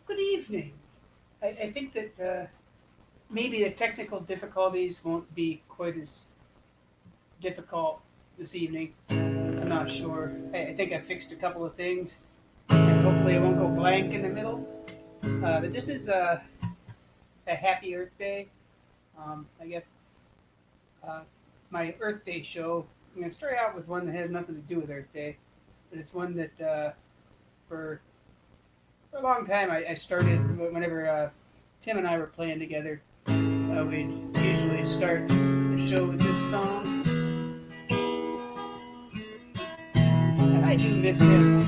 Good evening. I think that maybe the technical difficulties won't be quite as difficult this evening. I'm not sure. I think I fixed a couple of things, and hopefully it won't go blank in the middle. But this is a happy Earth Day. I guess it's my Earth Day show. I'm going to start out with one that has nothing to do with Earth Day, but it's one that for for a long time I started whenever Tim and I were playing together. We'd usually start the show with this song. And I do miss him.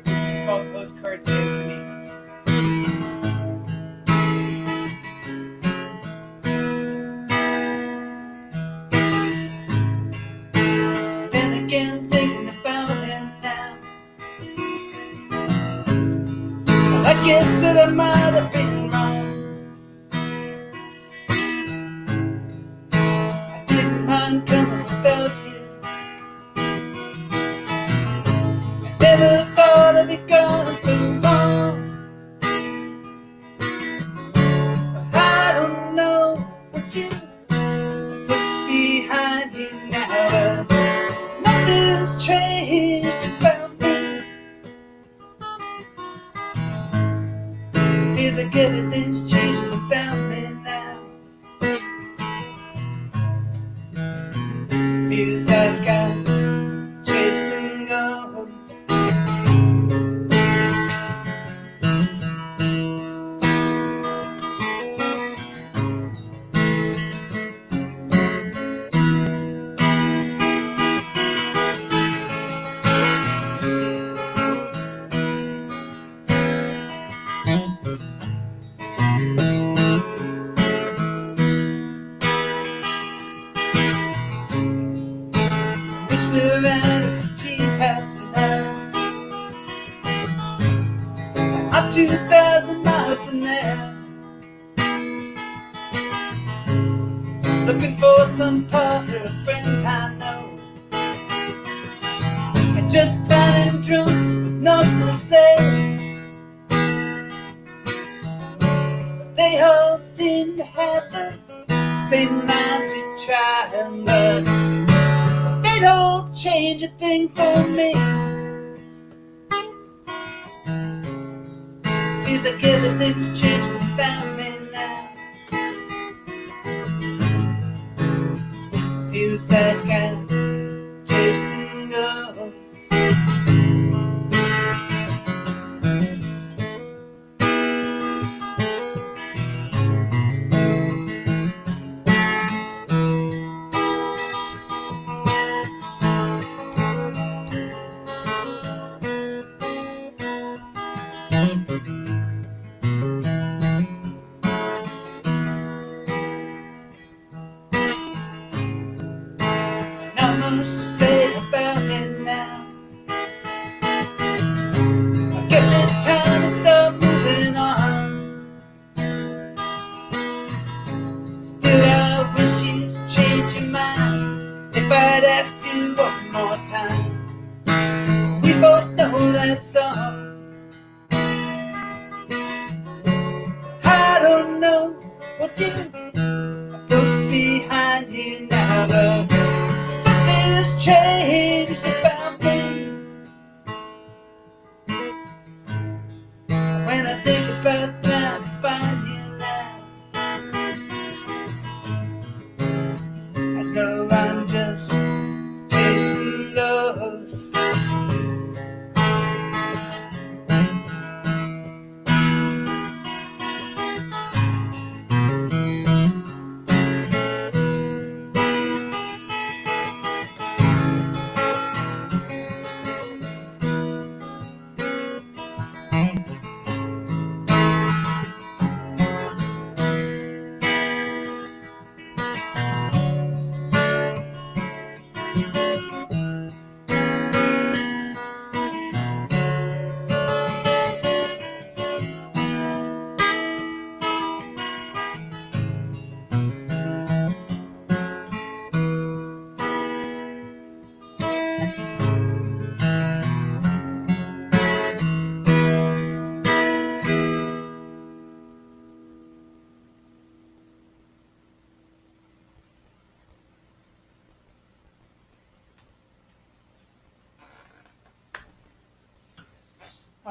It's called Postcard Tanzanians. Then again, thinking about him now, well, I guess that I might have been wrong. I didn't mind coming without you. I never thought I'd be gone so long. I don't know what you put behind you now, but nothing's changed about me. Feels like everything's changing about me now. Feels like I'm chasing ghosts. Wish we were at a tea house now, I'm 2,000 miles from there, looking for some partner, a friend I know. I just find drunks with nothing to say, but they all seem to have the same minds we try, but they don't change a thing for me. Feels like everything's changing without me now. Feels like I'm chasing ghosts. Not much to say about it now. I guess it's time to start moving on. Still, I wish you'd change your mind if I'd asked you one more time. We both know that song. I don't know what you put behind you now, but something's changed about me. When I think about trying to find you now, I know I'm just chasing ghosts.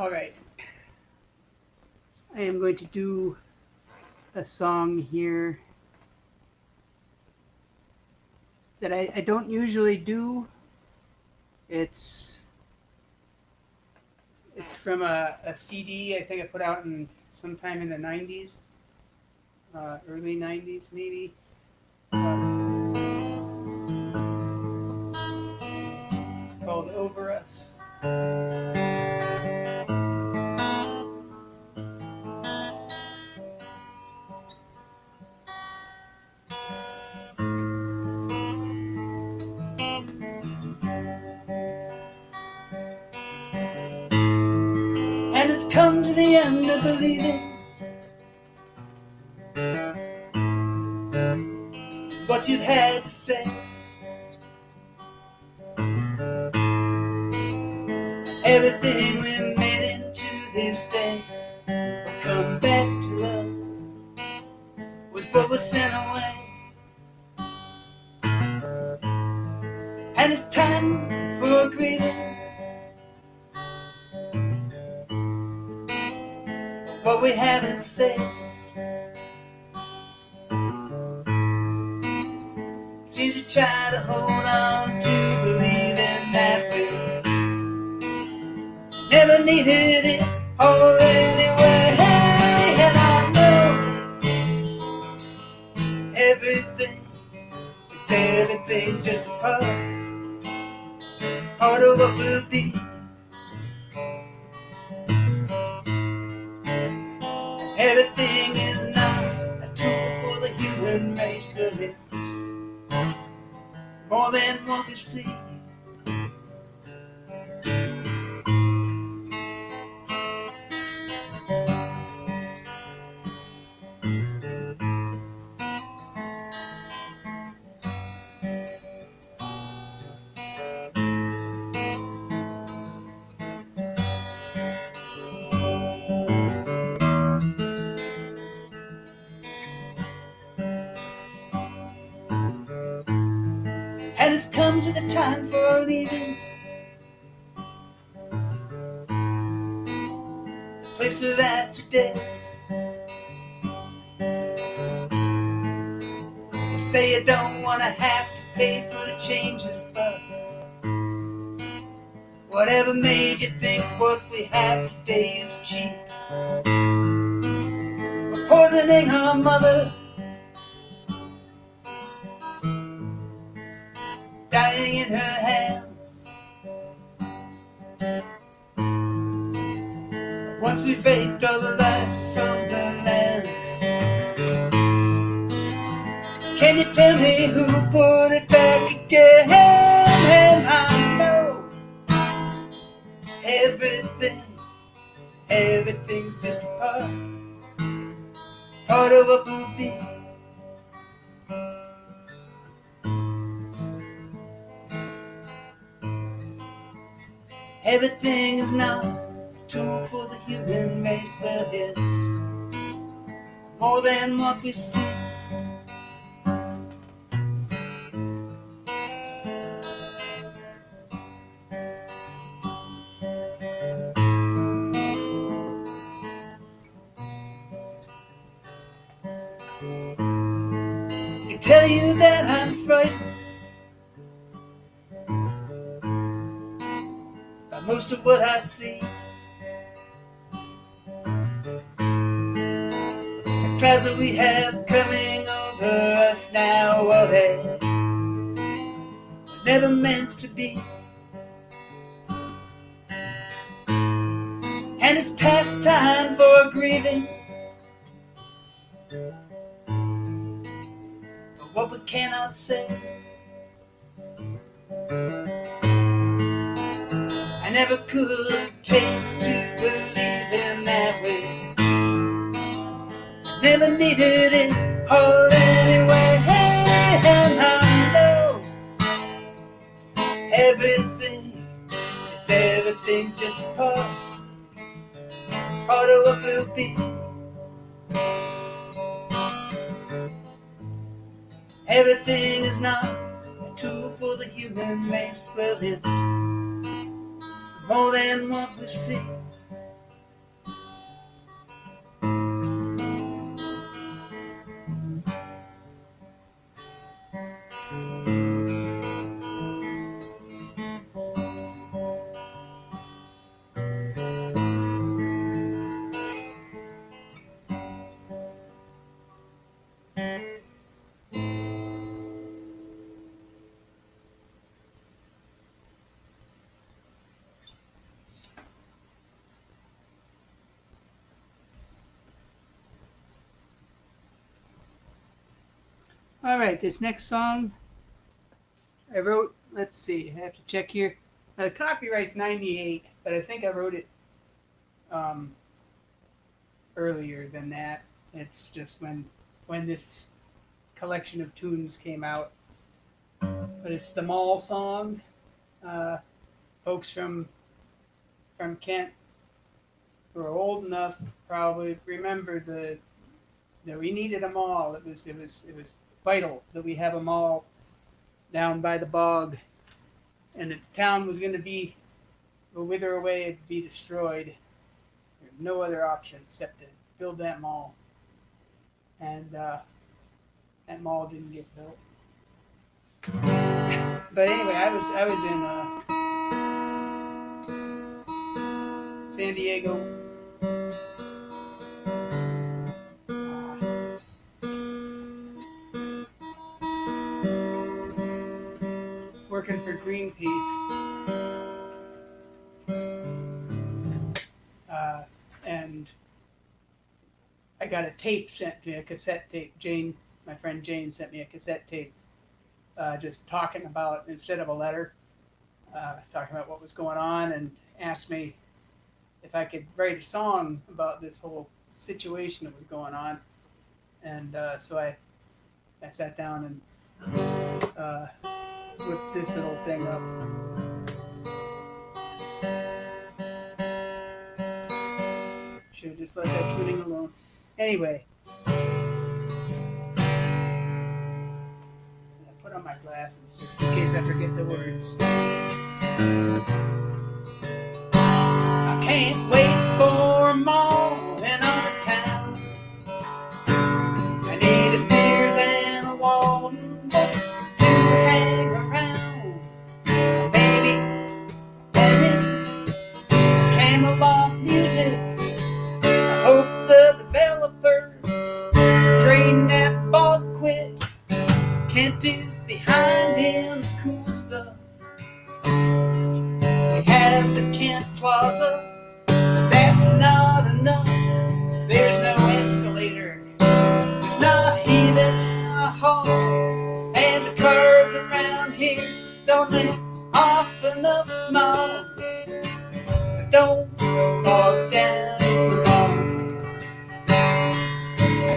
All right. I am going to do a song here that I don't usually do. It's from a CD I think I put out in sometime in the 90s, early 90s maybe. Called Over Us. And it's come to the end of believing what you've had to say. Everything we made into this day will come back to us with what was sent away. And it's time for grieving what we haven't said. It's easy to try to hold on to believing that we never needed it all anyway. And I know everything's just a part of what will be. Everything is not a tool for the human race, but it's more than what we see. And it's come to the time for leaving the place we're at today. You say you don't want to have to pay for the changes, but whatever made you think what we have today is cheap? We're poisoning our mother, dying in her hands. Once we raped all the life from the land. Can you tell me who put it back again? And I know everything's just a part of what will be. Everything is not a tool for the human race, but it's more than what we see. I can tell you that I'm frightened by most of what I see. The crowds that we have coming over us now, well, they were never meant to be. And it's past time for grieving for what we cannot say. I never could take to believing that way. Never needed it all anyway. And I know everything's just a part of what will be. Everything is not a tool for the human race, well, it's more than what we see. All right, this next song I wrote. Let's see, I have to check here. Now, the copyright's '98, but I think I wrote it um, earlier than that. It's just when this collection of tunes came out. But it's the Mall song. Uh, Folks from Kent who are old enough probably remember the that we needed a mall. It was vital that we have a mall down by the bog, and the town was going to be will wither away and be destroyed. There's no other option except to build that mall, and that mall didn't get built. But anyway, I was in San Diego. Working for Greenpeace, and I got a tape sent to me, a cassette tape. Jane, my friend Jane, sent me a cassette tape, just talking about, instead of a letter, talking about what was going on, and asked me if I could write a song about this whole situation that was going on. And so I sat down and whipped this little thing up. Should have just let that tuning alone. Anyway, I put on my glasses just in case I forget the words. I can't wait for a mall in our town. I need a Sears and a Walden books to hang around. Maybe Camelot music. I hope the developers drain that bog quick. Kent is behind in the cool stuff. We have the Kent Plaza. That's not enough. There's no escalator. There's not even a hall. And the cars around here don't let off enough smog. So don't bog down the mall.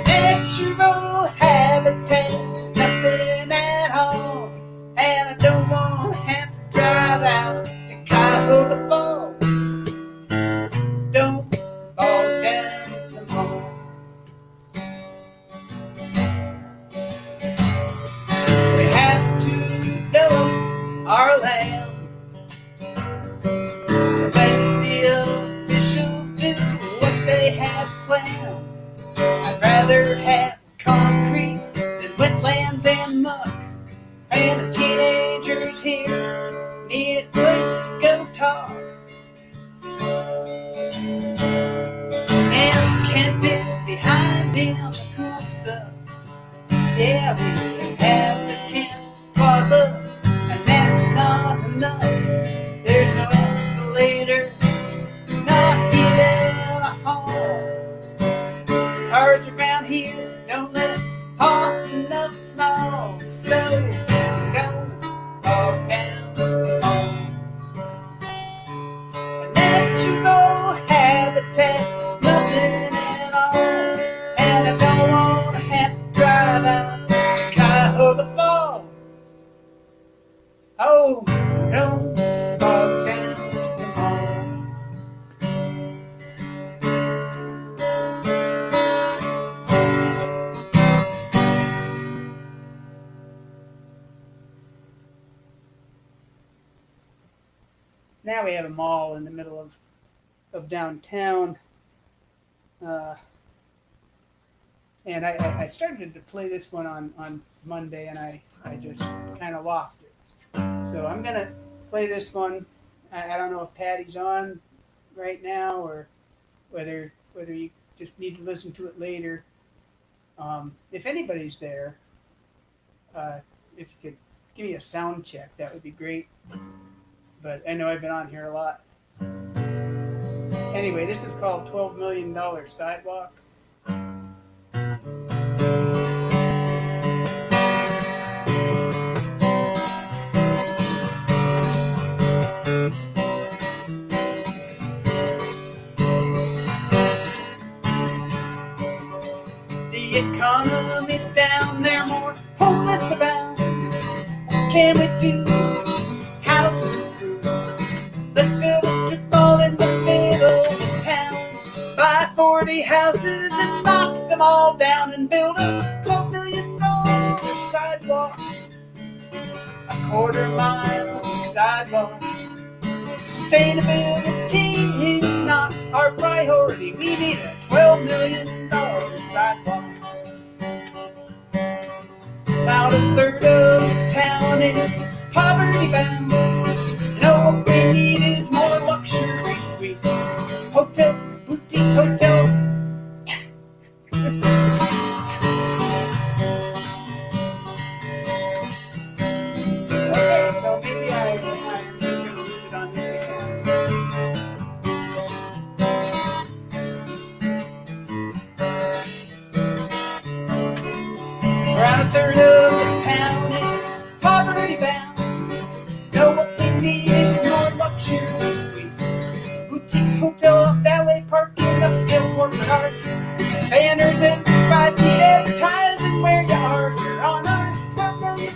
Natural habitat's nothing at all. And I don't want to have to drive out to Cuyahoga Falls. Don't bog down the mall. We have to develop our land. So let the officials do what they have planned. I'd rather have concrete than wetlands and muck. And the teenagers here need a place to go talk. And Kent is behind in the cool stuff. Yeah, we have the Kent Plaza, and that's not enough. There's no escalator, not even a hall. Cars around here don't let off enough smoke, so don't bog down the mall. A natural habitat, nothing at all. And I don't want to have to drive out to Cuyahoga Falls. Oh, don't bog down the mall. Now we have a mall in the middle of downtown. And I started to play this one on Monday, and I just kind of lost it. So I'm going to play this one. I don't know if Patty's on right now or whether you just need to listen to it later. If anybody's there, if you could give me a sound check, that would be great. But I know I've been on here a lot. Anyway, this is called $12 Million Sidewalk. can we do? How to improve? Let's build a strip mall in the middle of town. Buy 40 houses and knock them all down and build a $12 million sidewalk. A quarter-mile sidewalk. Sustainability is not our priority. We need a $12 million sidewalk. About a third of the town is poverty bound. And all we need is more luxury suites. Hotel, boutique hotel. Okay, so maybe I'm just going to lose it on this account. Around a third of the town is poverty bound. Know what we need is more luxury suites. Boutique hotel, valet parking, upscale corporate art. Banners every 5 feet advertising where you are. You're on our $12 million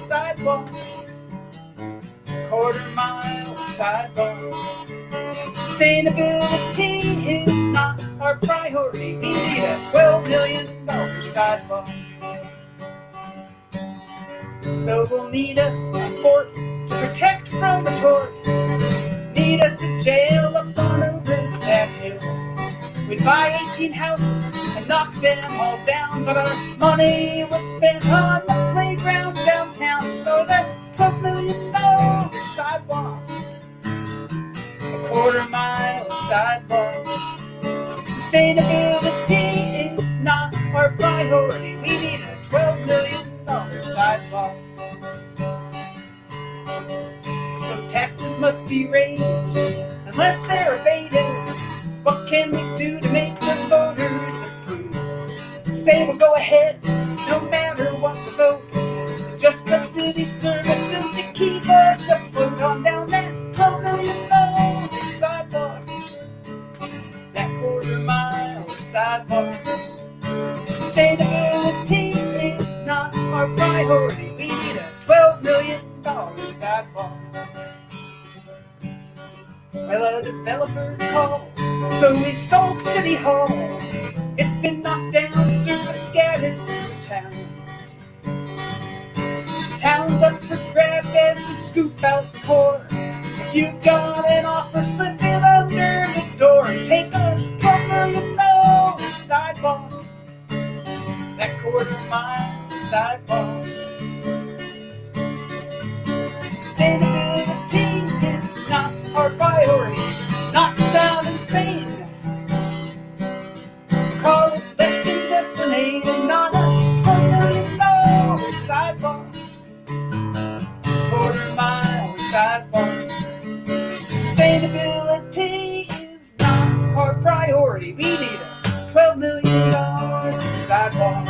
sidewalk. Quarter-mile sidewalk. Sustainability is not our priority. We need a $12 million sidewalk. So we'll need us a fort to protect from the tort. Need us a jail up on over that hill. We'd buy 18 houses and knock them all down, but our money was spent on the playground downtown for that $12 million sidewalk. A quarter-mile sidewalk. Sustainability is not our priority. We need a $12 million sidewalk. So taxes must be raised unless they're evaded. What can we do to make the voters approve? Say we'll go ahead no matter what the vote. Just cut city services to keep us afloat on down that $12 million sidewalk. That quarter-mile sidewalk. Sustainability is not our priority. We need a $12 million sidewalk. Well, a developer called, so we sold City Hall. It's been knocked down, service scattered through town. Town's up for grabs as we scoop out the core. If you've got an offer, slip it under the door and take a $12 million sidewalk. That quarter-mile sidewalk. Sustainability is not our priority. Not to sound insane. Call it Legends Esplanade and not a $12 million sidewalk. Quarter-mile sidewalk. Sustainability is not our priority. We need a $12 million sidewalk.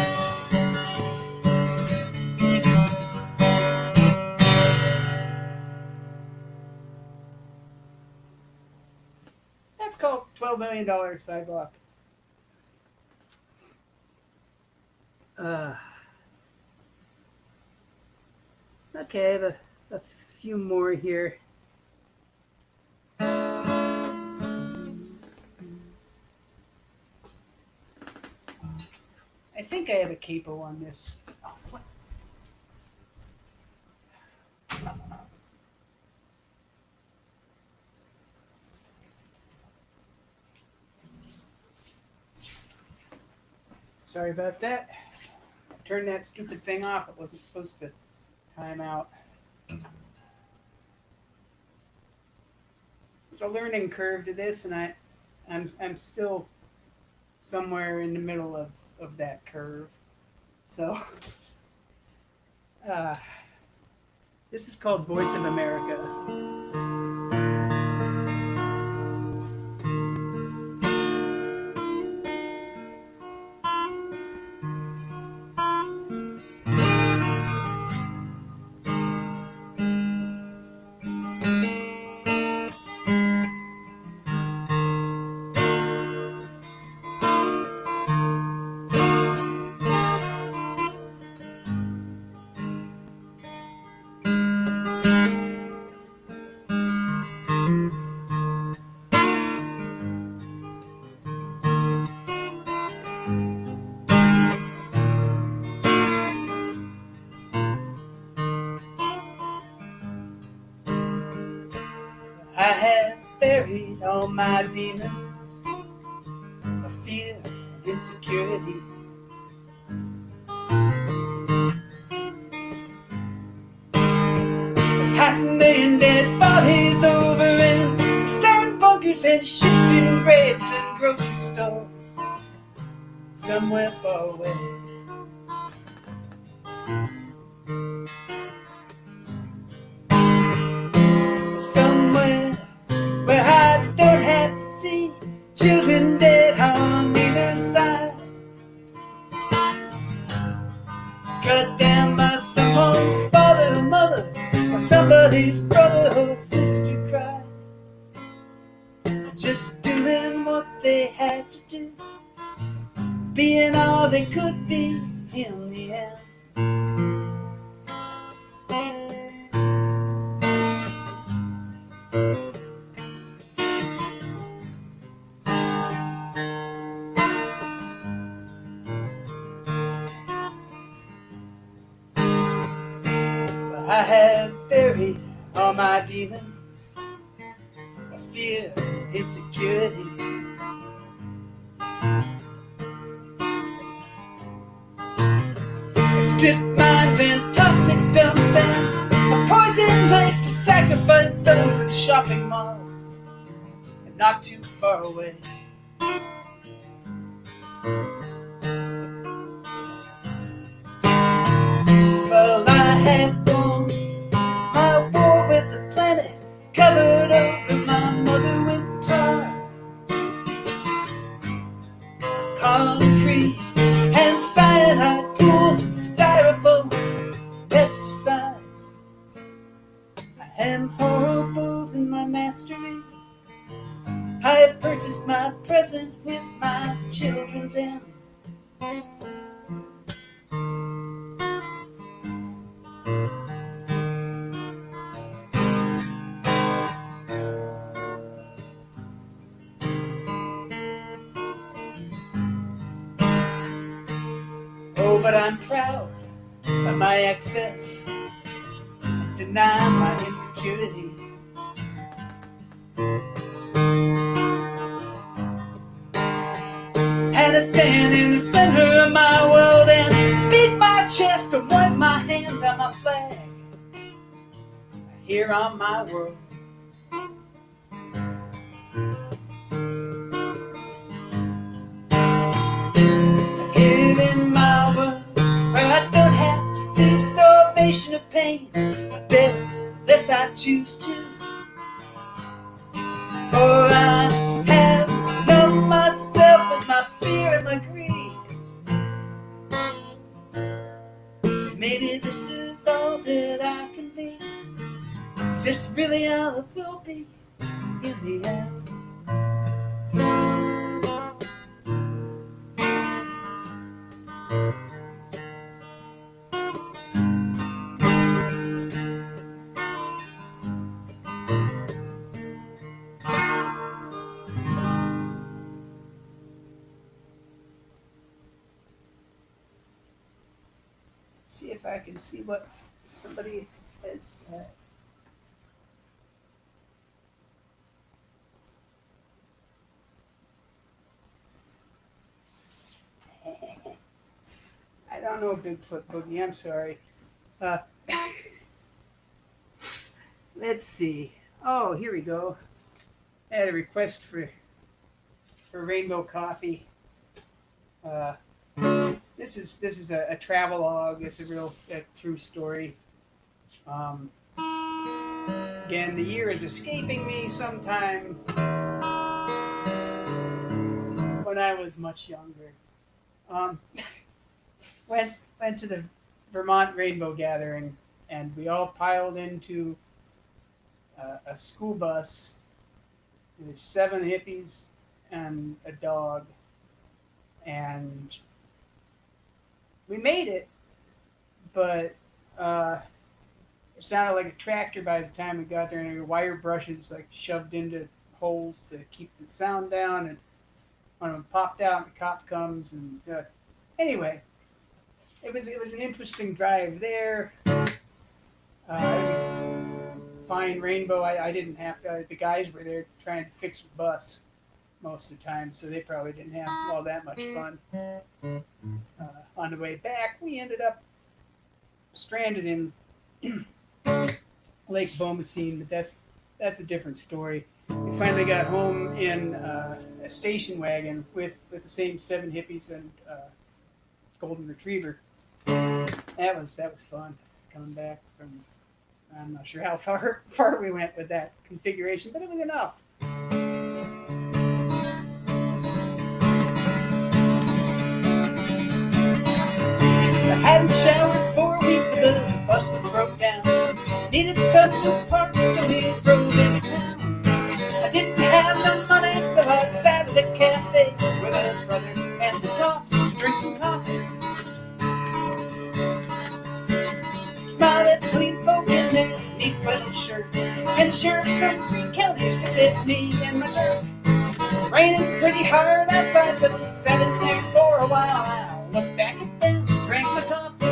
That's called $12 million sidewalk. Okay, I have a few more here. I think I have a capo on this. Oh, what? Sorry about that. Turn that stupid thing off. It wasn't supposed to time out. There's a learning curve to this, and I'm still somewhere in the middle of that curve. So this is called Voice of America. I have buried all my demons of fear and insecurity. Half a million dead bodies over in sand bunkers and shifting graves in grocery stores somewhere far away. Somewhere where I don't have to see children dead on either side, cut down by someone's father or mother, or somebody's brother or sister cried, just doing what they had to do, being all they could be in the end. I have buried all my demons of fear, insecurity. And strip mines and toxic dumps and poison lakes to sacrifice zones and shopping malls, and not too far away. Well, I have won my war with the planet, covered over my mother with tar, concrete and cyanide pools and styrofoam pesticides. I am horrible in my mastery. I have purchased my present with my children's end. Oh, but I'm proud of my excess, deny my insecurity. And I stand in the center of my world and beat my chest and wipe my hands on my flag here on my world. In my world where I don't have to see starvation or pain, but this I choose to. For I have known myself and my fear and my greed. Maybe this is all that I can be. It's just really all it will be in the end. See if I can see what somebody has. I don't know Bigfoot Boogie. I'm sorry. Let's see. Oh, here we go. I had a request for rainbow coffee. This is a travelogue. It's a real true story. Again, the year is escaping me. Sometime when I was much younger, went to the Vermont Rainbow Gathering, and we all piled into a school bus. It was 7 hippies and a dog, and we made it, but it sounded like a tractor by the time we got there, and there were wire brushes like shoved into holes to keep the sound down, and one of them popped out, and the cop comes, and anyway, it was an interesting drive there. It was a fine flying rainbow. I didn't have to. The guys were there trying to fix the bus most of the time, so they probably didn't have all that much fun. On the way back, we ended up stranded in Lake Bomacene, but that's a different story. We finally got home in a station wagon with the same 7 hippies and golden retriever. That was fun coming back from. I'm not sure how far we went with that configuration, but it was enough. I hadn't showered for a week, the bus was broke down. Needed sun to park, so we drove into town. I didn't have no money, so I sat at a cafe with a brother and some cops to drink some coffee. Smiled at the clean folk in their neat flannel shirts, and the sheriffs from 3 counties to fit me in my dirt. Raining pretty hard outside, so we sat in there for a while. I looked back at them, drank my coffee.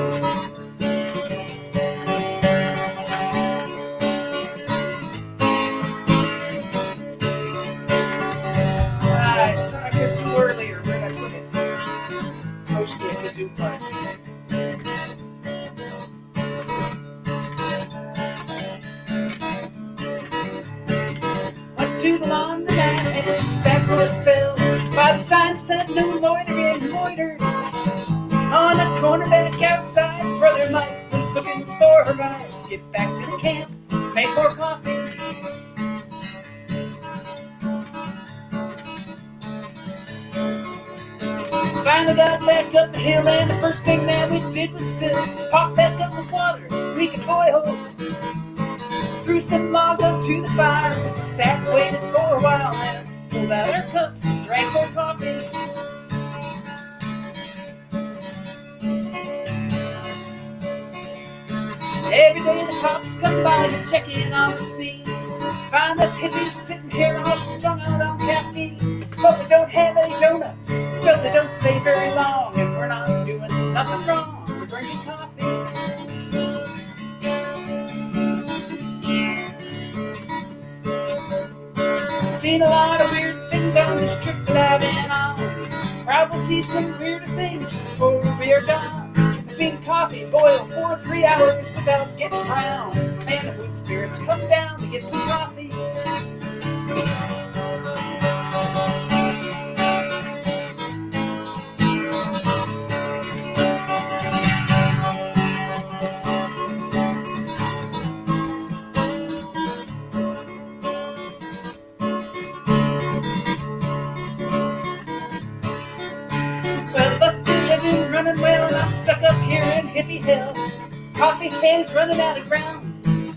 I saw a kazoo earlier. Where'd I put it? It's supposed to be a kazoo part. Went to the laundromat and sat for a spell by the sign that said no loitering, loitered. On the corner back outside, Brother Mike was looking for a ride. Get back to the camp, make more coffee. Finally got back up the hill, and the first thing that we did was fill pot back up with water we could boil. Threw some logs onto the fire, sat and waited for a while, and pulled out our cups and drank more coffee. Every day the cops come by to check in on the scene. Find us hippies sitting here all strung out on caffeine. But we don't have any donuts, so they don't stay very long. And we're not doing nothing wrong, we're drinking coffee. Seen a lot of weird things on this trip that I've been on. Probably see some weirder things before we are gone. I've seen coffee boil for 3 hours without getting brown. Man, the good spirits come down to get some coffee. Running well, and I'm stuck up here in hippie hell. Coffee cans running out of grounds.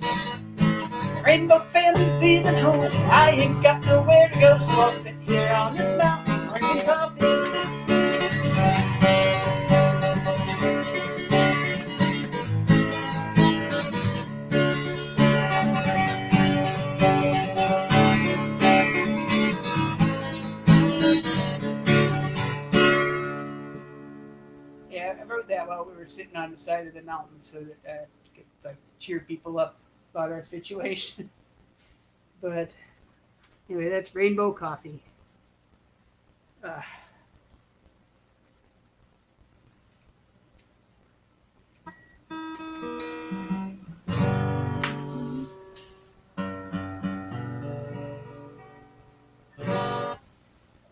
Rainbow family's leaving home. I ain't got nowhere to go, so I'll sit here on this mountain drinking coffee. Yeah, I wrote that while we were sitting on the side of the mountain so that could like cheer people up about our situation. But anyway, that's rainbow coffee.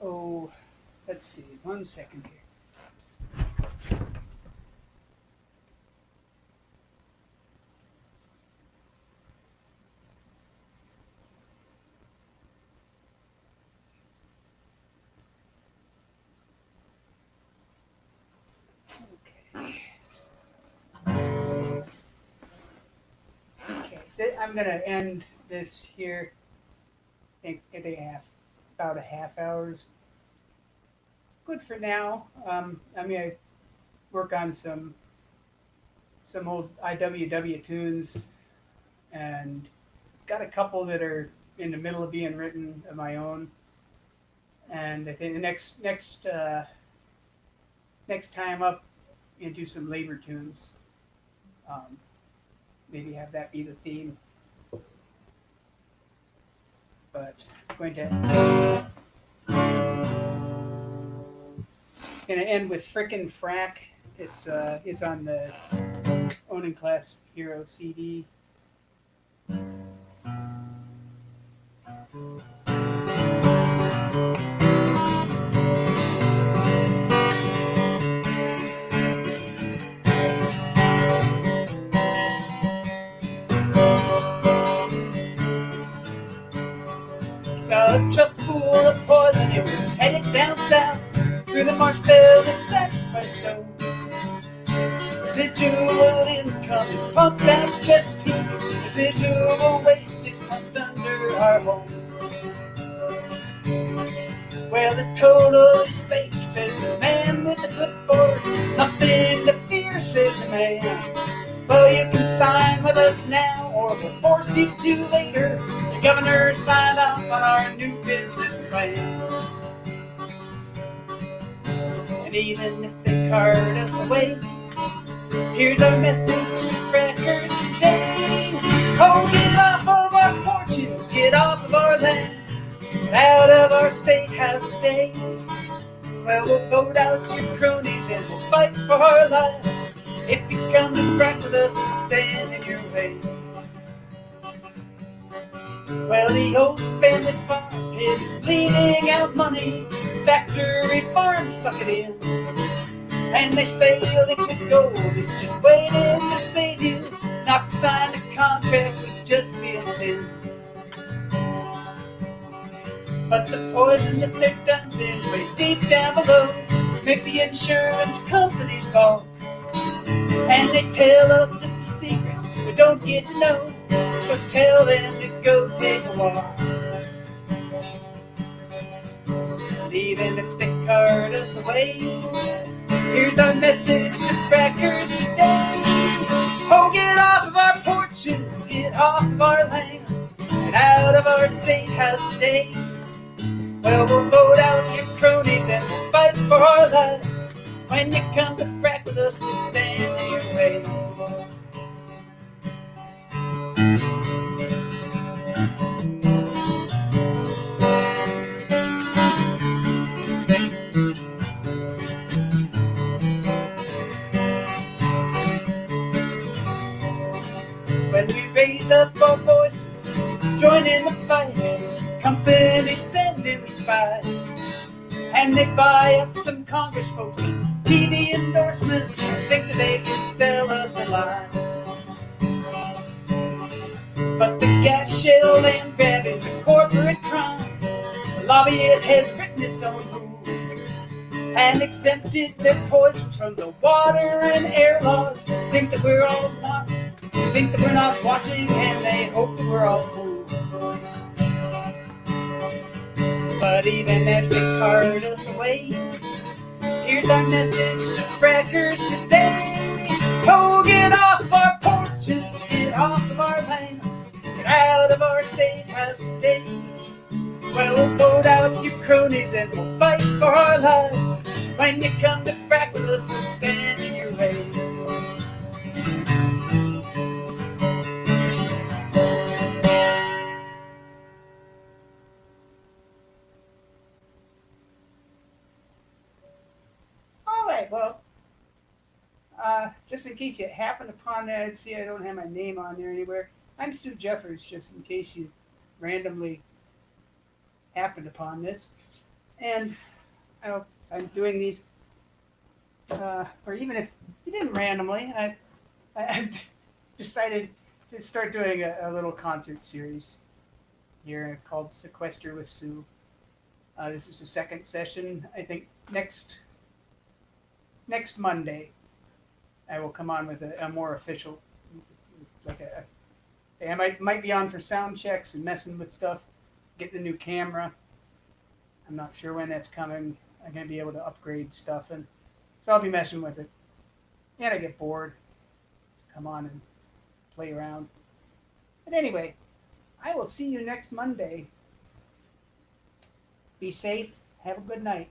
Oh, let's see. 1 second here. Okay, I'm going to end this here. I think about a half hour's good for now. I'm going to work on some old IWW tunes, and got a couple that are in the middle of being written of my own. And I think the next time up, do some labor tunes. Maybe have that be the theme. but I'm gonna end with Frickin' Frack. It's on the Owning Class Hero CD. Saw a truck full of poison, it was headed down south through the Marcellus sacrifice zone. Residual income is pumped out of Chesapeake. Residual waste is pumped under our homes. Well, it's totally safe, says the man with the clipboard. Nothing to fear, says the man. Well, you can sign with us now, or we'll force you to later. The governor signed off on our new business plan. And even if they cart us away, here's our message to frackers today. Oh, get off of our porches, get off of our land, get out of our state house today. Well, we'll vote out your cronies and we'll fight for our lives if you come to frack with us and stand in your way. Well, the old family farm is bleeding out money. Factory farms suck it in. And they say liquid gold is just waiting to save you. Not to sign a contract would just be a sin. But the poison that they're dumping way deep down below make the insurance companies balk. And they tell us it's a secret we don't get to know. So tell them to go take a walk. And even if they cart us away, here's our message to frackers today. Oh, get off of our porches, get off of our land, get out of our state house today. Well, we'll vote out your cronies and we'll fight for our lives when you come to frack with us and stand in your way. When we raise up our voices, join in the fight, companies send in the spies, and they buy up some Congress folks and TV endorsements, and think that they can sell us a lie. But the gas shell and grab is a corporate crime. The lobby, it has written its own rules and exempted their poisons from the water and air laws. Think that we're all not, think that we're not watching, and they hope that we're all fools. But even as they cart us away, here's our message to frackers today. Oh, get off our porches, get off of our land, get out of our state house today. Well, we'll vote out you cronies and we'll fight for our lives when you come to frack with us and stand in your way. Well, just in case you happened upon that, see, I don't have my name on there anywhere. I'm Sue Jeffers, just in case you randomly happened upon this. And I'm doing these, or even if you didn't randomly, I decided to start doing a little concert series here called Sequester with Sue. This is the second session. I think next Monday, I will come on with a more official, like I might be on for sound checks and messing with stuff, getting a new camera. I'm not sure when that's coming. I'm gonna be able to upgrade stuff, and so I'll be messing with it. And I get bored, just come on and play around. But anyway, I will see you next Monday. Be safe. Have a good night.